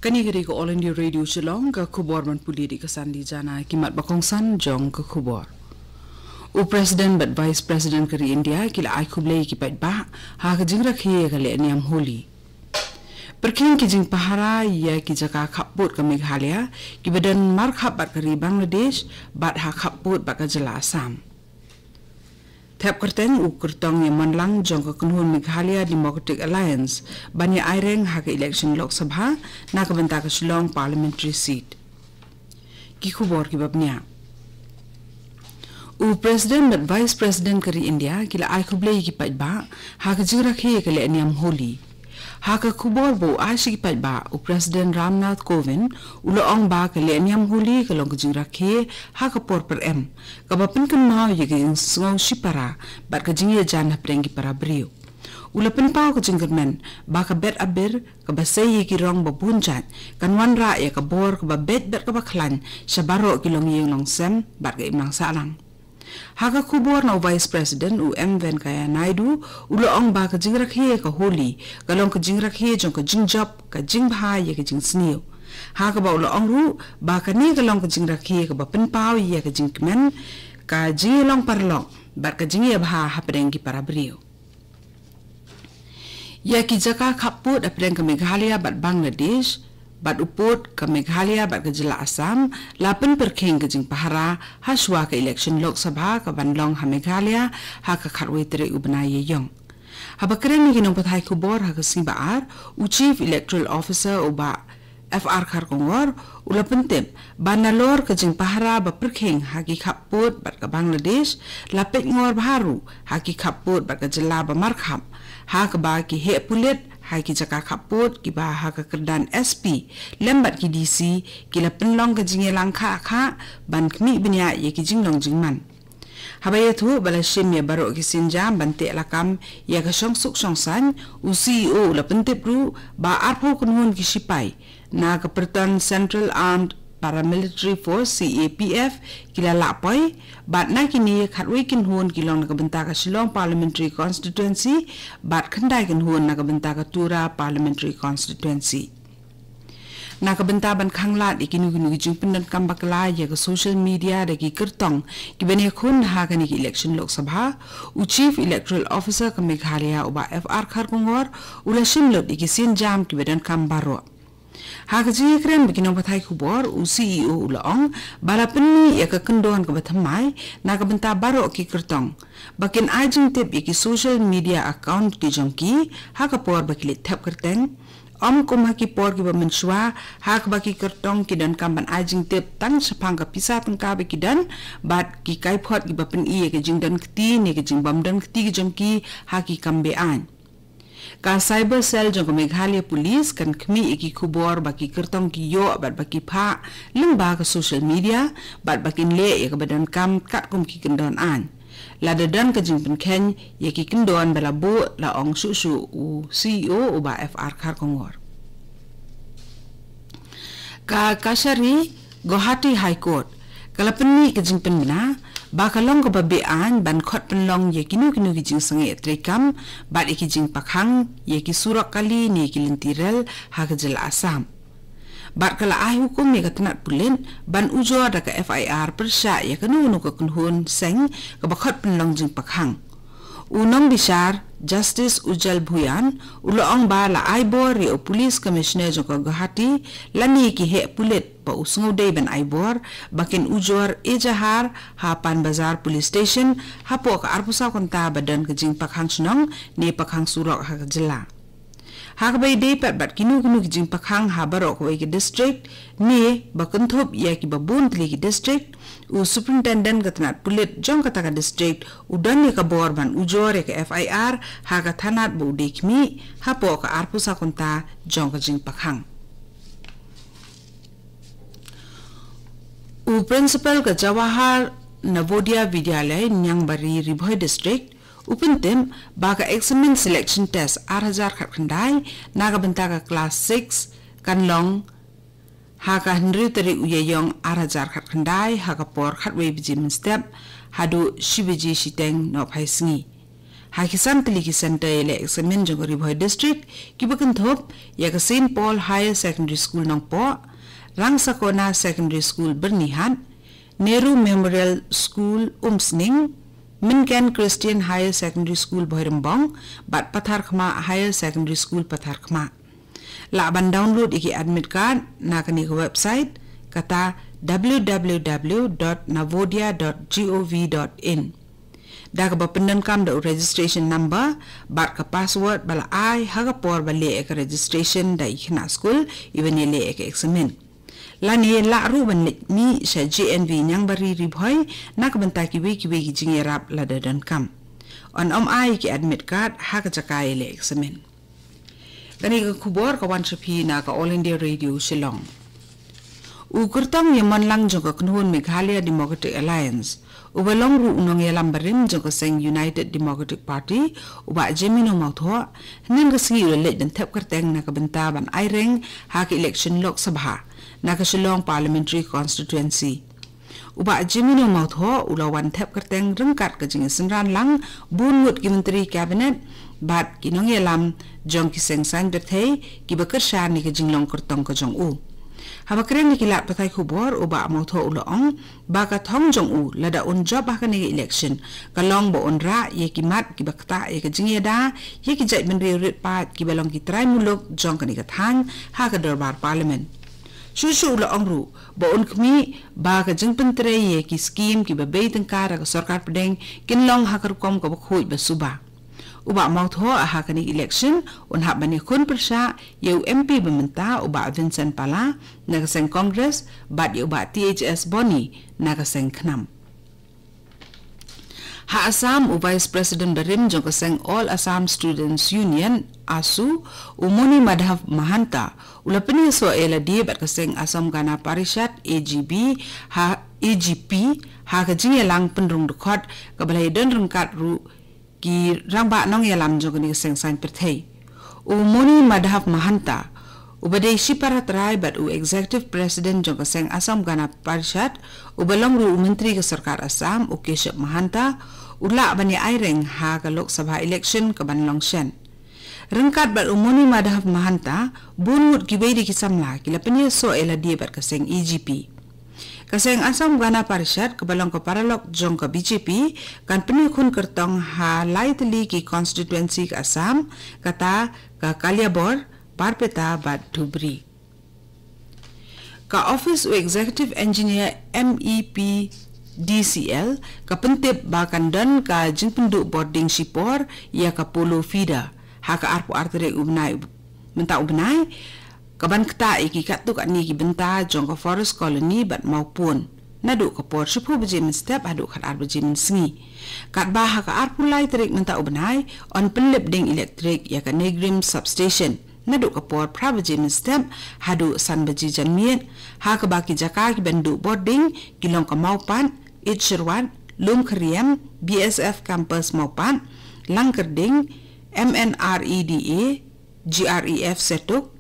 Kanigiri ko All India Radio Shillong ka khubor man puli di kasandi jana kimat bakongsan jong ka khubor. U President but Vice President kari India kila ai khublei ki pait ba ha ka jingra khiye ka le niam holi. Perking ki jing pahara ya ki jaka khaput ka Meghalaya ki badan mar khap bat kari Bangladesh bat ha khaput bat ka jala Assam. Thap kerteng u kertong yang manlang jong ka kunhun Meghalaya Democratic Alliance banya aireng ha ka election Lok Sabha na ka banta ka Shillong parliamentary seat. Ki khubor ki babnya. U President but Vice President kari India kila ai khublei ki pait ba ha ka jingra khiye ka le niam holi. Ha ka khubor bo ashi ki pait ba u President Ramnath Kovind ulo ong ba ka le niam holi ka long ka jingra khiye ha ka por per em ka bapin kan mau ye ka ngau shipara bat ka jingye jan ha prengi para brio. Ula penpau ka jinggermen ba ka bet abir ka basay ye ki rong ba bunjat kan wanra ye ka bor ka ba bet bet ka ba klan shabaro ki long yeng long sem bat ka imlang salang. Haka khubor na Vice President u M Venkaya Naidu ulo ong ba ka jingra khiye ka holi ka long ka jingra khiye jong ka jingjop ka jingbha ye ka jingsniu. Haka ba ulo ong ru ba ka ni ka long ka jingra khiye ka ba penpau ye ka jingkmen ka jinglong parlong bat ka jingye bha haprengi para brio. Ya ki jaka khaput apreng ka Meghalaya bat Bangladesh bat uput ka Meghalaya bat ka jila Assam lapen perkheng ka jing pahara haswa ka election Lok Sabha ka banlong ha Meghalaya ha ka kharwe tere ubna ye yong. Habakren ni kinong pathay kubor ha ka simbaar u Chief Electoral Officer o ba FR Kharkongor ulapen tip banalor ka jing pahara ba perkheng ha ki khaput bat ka Bangladesh lapet ngor baharu ha ki khaput bat ka jila ba markham ha ka ba ki he pulit hai ki jaka khaput ki ba ha ka kerdan SP lembat ki DC ki la penlong ka jinge langkha kha ban khmi bnya ye ki jinglong jingman habaya thu bala shim ya baro ki sinjam bante lakam ya ka shong suk shong san u CEO la pente pru ba arpho kunhun ki sipai na ka pertan Central Armed Paramilitary Force CAPF kila lapoi bat na kini khatwi kin hun kilong nakabenta ka Shillong Parliamentary Constituency bat khandai kin hun nakabenta ka Tura Parliamentary Constituency nakabenta ban khanglat ikinu ginu jing pindan kambakla ya ka social media da ki kertong ki bani khun ha ka ni election Lok Sabha u Chief Electoral Officer ka Meghalaya uba FR Kharkongor ula shimlot ikisin jam ki bedan kambaro. Haka jingi kren bikinong patay kubor u CEO ulaong bala penni ya ka kendon ka bathamay na ka benta baro ki kertong bakin ajing tip iki social media account di jongki haka por bakilit tap kerteng kum haki por ki bamenshwa hak baki kertong ki dan kamban ajing tip tang sapang ka pisa tang ka baki dan bat ki kai phot ki bapen i ka jing dan kti ne ka jing bam dan kti ki jongki haki kambe an ka cyber cell jong Meghalaya police kan khmi iki khubor baki kertong ki yo bat baki pha lingba ka social media bat bakin le ya ka badan kam kat kum ki kendon an la dadan ka jing pen khen ya ki kendon bala bu la ong su su u CEO u ba FR Kharkongor ka Kashari Guwahati High Court kalapni ka jing pen na bakalong ka babean ban khot penlong ye kinu ki jing sange trekam bat iki jing pakhang ye ki surak kali ni ki lintirel ha ka jela Assam bat kala ai hukum ye ka tanat pulen ban ujo da ka FIR persya ye kanu ka kunhun seng ka bakhot penlong jing pakhang unong bisar Justice Ujal Bhuyan uloong ba la aibor ye Police Commissioner jong ka Guwahati lani ki he pulet pa usngo day ban aibor bakin ujor ejahar hapan bazar police station hapo ka arpusa konta badan ka jing pakhang sunong ni pakhang surok ha jela ha bay day pat bat kinu ki jing pakhang ha barok wa ki district ni bakanthop ya ki babun tli ki district u superintendent gatnat pulit jong kata ka district udan ni ka bor ban ujor ka FIR ha ka thanat bu dekmi hapo ka arpusa konta jong ka jing pakhang u principal ka Jawahar Navodaya Vidyalaya Nyangbari Ribhoi district upintem baga examen selection test 8000 khandai naga benta ka class 6 kanlong haka Henry teri uyayong 8000 khandai haka por khatwe bijim step hadu shibiji shiteng no phaisngi Hakisan Tiliki Center ele examen jong Riboy District kibakan thop ya ke St Paul Higher Secondary School Nongpo, Rang Sakona Secondary School Bernihan, Nehru Memorial School Umsning, Minkan Christian Higher Secondary School Boirembong, Bat Pathar Khma Higher Secondary School Pathar Khma. Laban download iki admit card na kani ke website kata www.navodia.gov.in. Da ka bapendan kam da registration number, bat ka password bala ai haga por bale ek registration da ikhna school even le ek examen. Lani la ru ban mi sa GNV nyang bari ribhoy na ka banta ki ki jingerap la dadan kam. On ai ki admit card haga jakai le examen. Kani ka kubor ka wan shapi na ka All India Radio Shillong. Ukurtang yaman lang jong ka knuhun Meghalaya Democratic Alliance. Ubalong ru unong yalam barim jong ka seng United Democratic Party uba jemino mautho nin ka singi ulit dan tep kerteng na kabentaban aireng hak election Lok Sabha na ka Shillong Parliamentary Constituency. Uba jemino mautho ulawan tep kerteng rengkat ka jing senran lang bunwut ki Menteri Cabinet bat kinong yalam jong ki seng san berthei ki bekerja ni ka jinglong kertong ka jong u. Haba keren ni kilat patai kubor uba mautho ulaong baka thong jong u lada un job baka ni election kalong bo onra ye ki mat ki bakta ye ka jingeda ye ki jai menri rit pat ki balong ki trai muluk jong ka ni ka thang ha ka darbar parliament. Shushu ulaong ru bo un kmi baka jing pentre ye ki scheme ki babay tengkara ka sarkar pedeng kinlong ha ka rukom ka bakhuj basuba. Uba mautho aha kani election un hab bani kun persya yeu MP bementa uba Vincent Pala nagaseng Congress bat yeu uba THS Boni nagaseng Knam. Ha Assam u Vice President Barim jong kaseng All Assam Students Union ASU umuni Madhav Mahanta ulapani so ela die bat kaseng Assam Gana Parishad AGP ha kajingelang penrung dekot kabalai don rengkat ru ki rangba nong yalam jong ni seng sain perthei umuni Madhav Mahanta ubadai shiparat rai bat u executive president jong seng Assam Gana Parishad ubalong ru menteri ke sarkar Assam u Keshap Mahanta ula bani aireng ha ka Lok Sabha election ka banlong shen rengkat bat umuni Madhav Mahanta bunwut ki beidi ki samla ki lapani so ela die bat ka seng EGP kaseng Assam Gana Parishad kebalong ke paralok jong ke BJP kan penikun kertong ha laitli ki constituency ke Assam kata ke Kaliabor Parpeta bat Dhubri. Ka office u executive engineer MEP DCL ka pentip bakan dan ka jing penduk boarding shipor ya ka polo feeder ha ka arpu artere ubnai menta ubnai kaban kta iki katuk ani ki benta jong ka forest colony bat maupun nadu ka por shipu bejimin step adu khat ar bejimin sngi kat bah ka ar pulai terik menta ubnai on penlip ding electric ya ka negrim substation nadu ka por pra bejimin step hadu san beji janmiet ha ka baki jaka ki bendu boarding kilong ka maupan Itshirwan Lum Kriam BSF campus maupan Langkerding MNREDA GREF setuk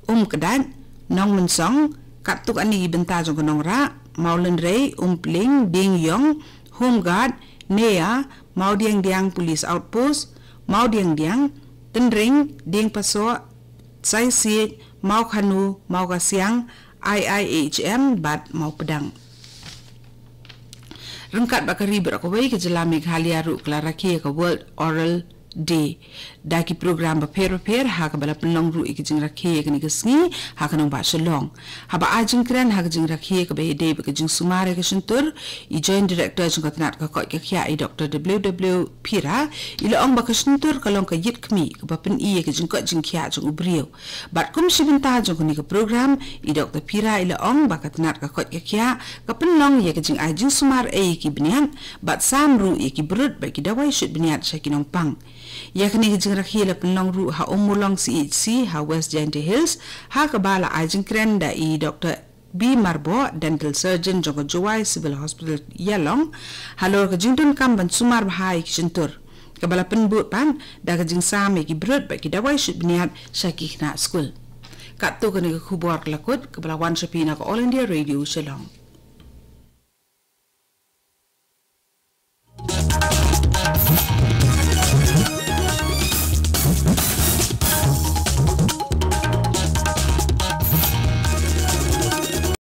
Kedan, Nong Mensong, Katuk Ani Benta Jong Nong Ra, Maulen Rei, Pling, Ding Yong, Home Guard, Nea, Mau Diang Diang Police Outpost, Mau Diang Diang, Tenring, Ding Paso, Sai Siet, Mau Khanu, Mau Kasiang, IIHM, Bat Mau Pedang. Rengkat bakari berakawai ke Jelam Meghalaya Ru Klaraki ke World Oral Day daki program prepare ha ka bala penlong ru ik jing rakhe ke ni kesngi ha ka nong ba Shillong ha ba ajing kran ha ka jing rakhe ke be day ke jing sumare ke sentur I joint director jing ka tnat ka ko ke khia I Dr. WW Pira ila ong ba ka sentur ka long ka yit kmi ka ba pen I ke jing ko jing khia jing ubrio bat kum sibenta jing ni ka program I Dr. Pira ila ong ba ka tnat ka ko ke khia ka penlong ye ke jing ai jing sumar e ki bnian bat sam ru e ki brut ba ki dawai shit bniat sha ki nong pang yakni jing rakhi la penlong ru ha umulong CHC ha West Giant Hills ha kabala ajing krenda I Dr. B Marbo dental surgeon jogo Jowai Civil Hospital Yalong halor ka jingdun kam ban sumar bahai kishentur kabala penbut pan da ka jing same ki brut ba ki dawai shit bniat shaki na school kat to ka ni khubor lakut kabala wan shapina ka All India Radio Shillong.